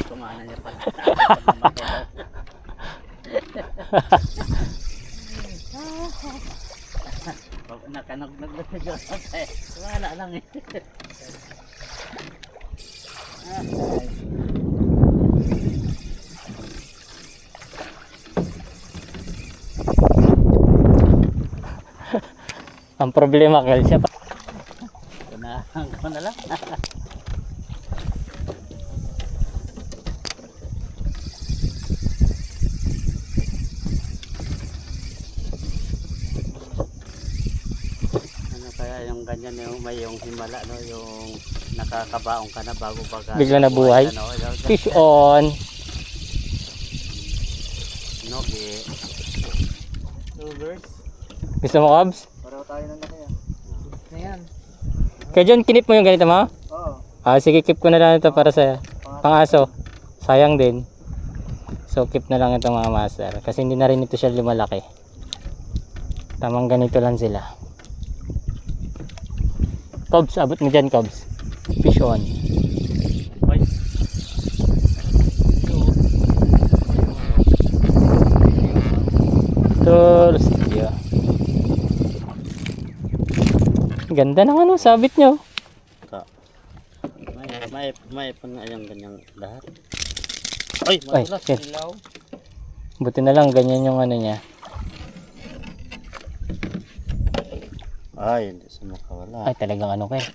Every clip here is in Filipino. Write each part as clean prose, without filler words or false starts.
Kumana niya pa. Pag naglag sa Diyos, wala lang eh. Ang problema kaya siya pa. Ko na lang. Yung ganyan yung may yung himala no, yung nakakabaong ka na bago bigla na buhay. Ano, Fish on. Nogi. Tubers. Gusto mo, Cobs? Pareho tayo na kaya. Na yan. Kaya John, kinip mo yung ganito mo? Oo. Sige, keep ko na lang ito para sa pang-aso. Sayang din. So keep na lang ito mga master. Kasi hindi na rin ito siya lumalaki. Tamang ganito lang sila. Cobs, abot mo dyan, Cobs. Fish on. Tools. Yeah. Ganda ng ano, sabit nyo. May pa nga yung ganyang lahat. Ay, madulas. Ilaw. Buti na lang, ganyan yung ano niya. Ay, hindi sa makawala. Ay, talagang ano kayo.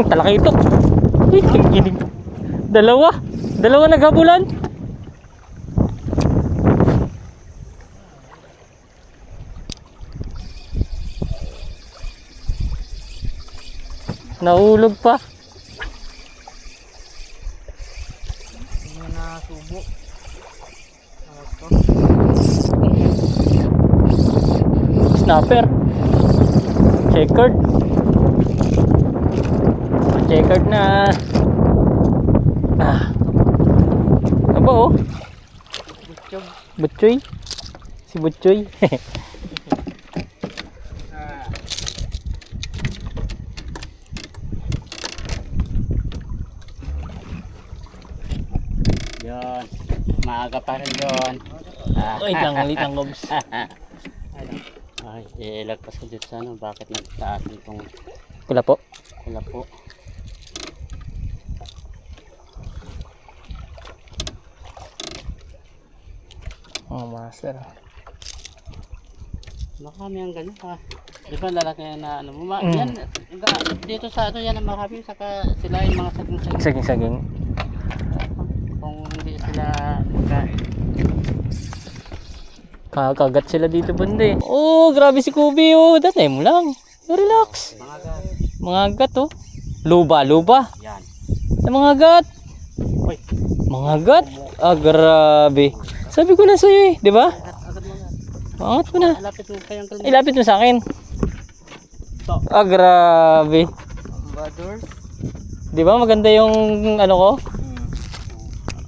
Talaki ito. Uy, tingin. Dalawa naghabulan. Nahulog pa. Hindi na subo. Snapper. Checkered. Checkered na. Aba oh. Butchoy. Si Butchoy. Yun. Maaga pa rin yun. Ay, litang Cobs. Ay, ilagpas ko dito sa ano. Bakit nagtaas itong Kula po. Oh, master. Marami ang ganyan ha. Di ba lalaki na ano mo? Yan, dito sa ano yan ang marami. Saka sila yung mga saging-saging. Saging. Kung hindi sila Kakagat sila dito bande. Oh, grabe si Kubi oh. Datay mo lang. Relax. Mga gat oh. Luba. Yan. Mga gat. Uy. Mga gat. Grabe. Sabi ko na sa'yo eh, di ba? Angat mo na. Ilapit mo kayang kalma. Ilapit mo sa akin. Grabe. Bador. Di ba maganda yung ano ko?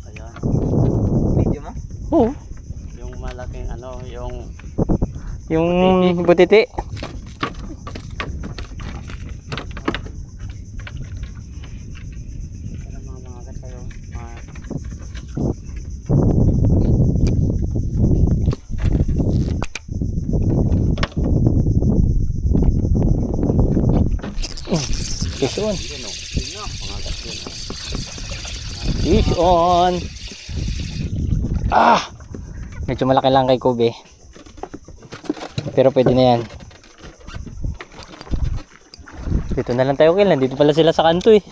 Ayan. Video mo? Oo. Yung malaking ano, Yung butiti. Fish on. Yun o. Yun na. Pangagat yun o. Fish on. Ah! Medyo malaki lang kay Kobe. Pero pwede na yan. Dito na lang tayo kailan. Dito pala sila sa kanto eh.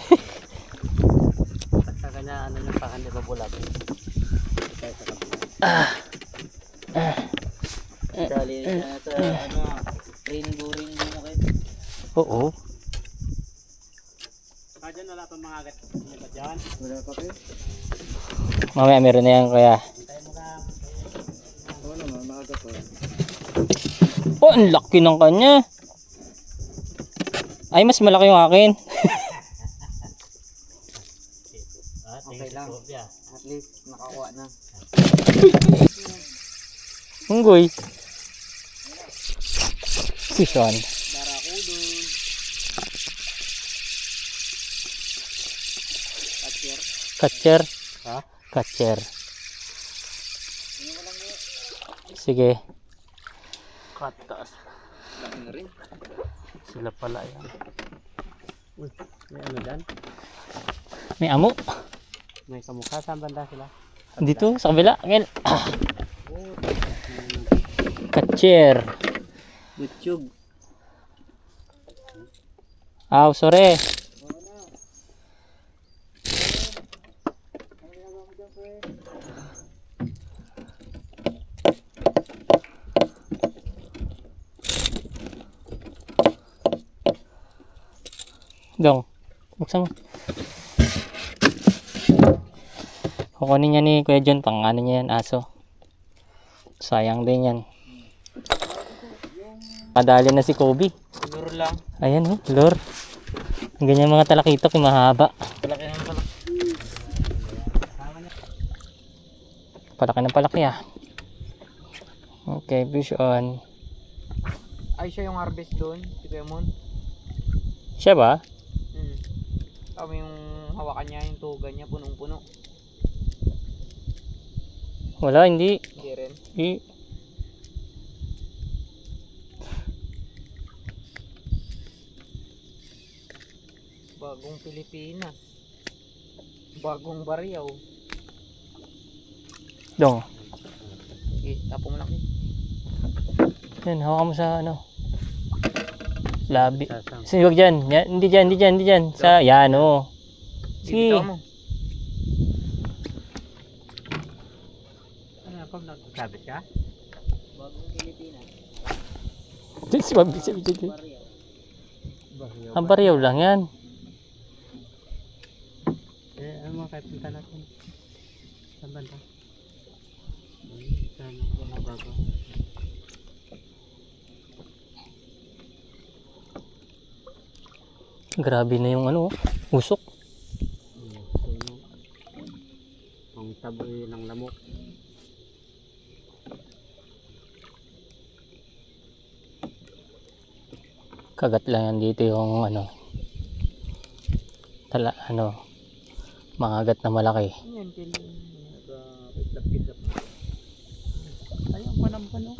At sa kanya, ano yung pakan, di ba bulag? Tayo sa kapila. Dali na sa, ano, rainbow na kayo. Oo. Dyan wala pa mga agat. Ano ba dyan? Wala pa kayo. Mamaya meron na yan kaya. Tayo mo lang. Oo naman, mga agat o. Oh, ang laki ng kanya. Ay, mas malaki yung akin. Okay lang. At least nakakuha na. Unggoy. Fish on. Barakudo. Catcher. Catcher. Ha? Catcher. Sige. Katas. Laki na rin. Sila pala yan. Uy, may ano dyan? May amo. May kamukha. Saan banda sila? Dito, sa kabila. Ngel. Catcher. Butchug. Aw, sorry. Dong, buksan mo. Kukunin niya ni Kuya John pang ano niya yan, aso. Sayang din yan. Padali na si Kobe. Siguro lang. Ayan oh, lure. Ang ganyan mga talakitok yung mahaba. Palaki naman pala. Palaki ng palaki ah. Okay, fish on. Ay, siya yung harvest doon, si Kuya Mon. Siya ba? Kami yung hawakan niya, yung tugan niya, punong-puno. Wala, hindi. Hindi rin. Bagong Pilipinas. Bagong Baryaw. Dong. Sige, tapo mo lang yun. Yan, hawakan mo sa ano. Labi. Sasang. Sige, wag dyan. Yan, hindi dyan, hindi dyan, hindi dyan. Sa, yan oh. Sige. Bibitaw mo. Ano pag nagsabit ka? Bagong Pilipinas. Si Babi, sabi dyan. Baryaw. Ang baryaw lang yan. Ano mga kahit punta natin? Saan banda? Saan mga bago? Grabe na yung ano, usok. Suno. Ang taboy ng lamok. Kagat lang yan dito yung ano. Mangagat na malaki. Yan, nag-pitlap-pitlap. Ayun, panampan o.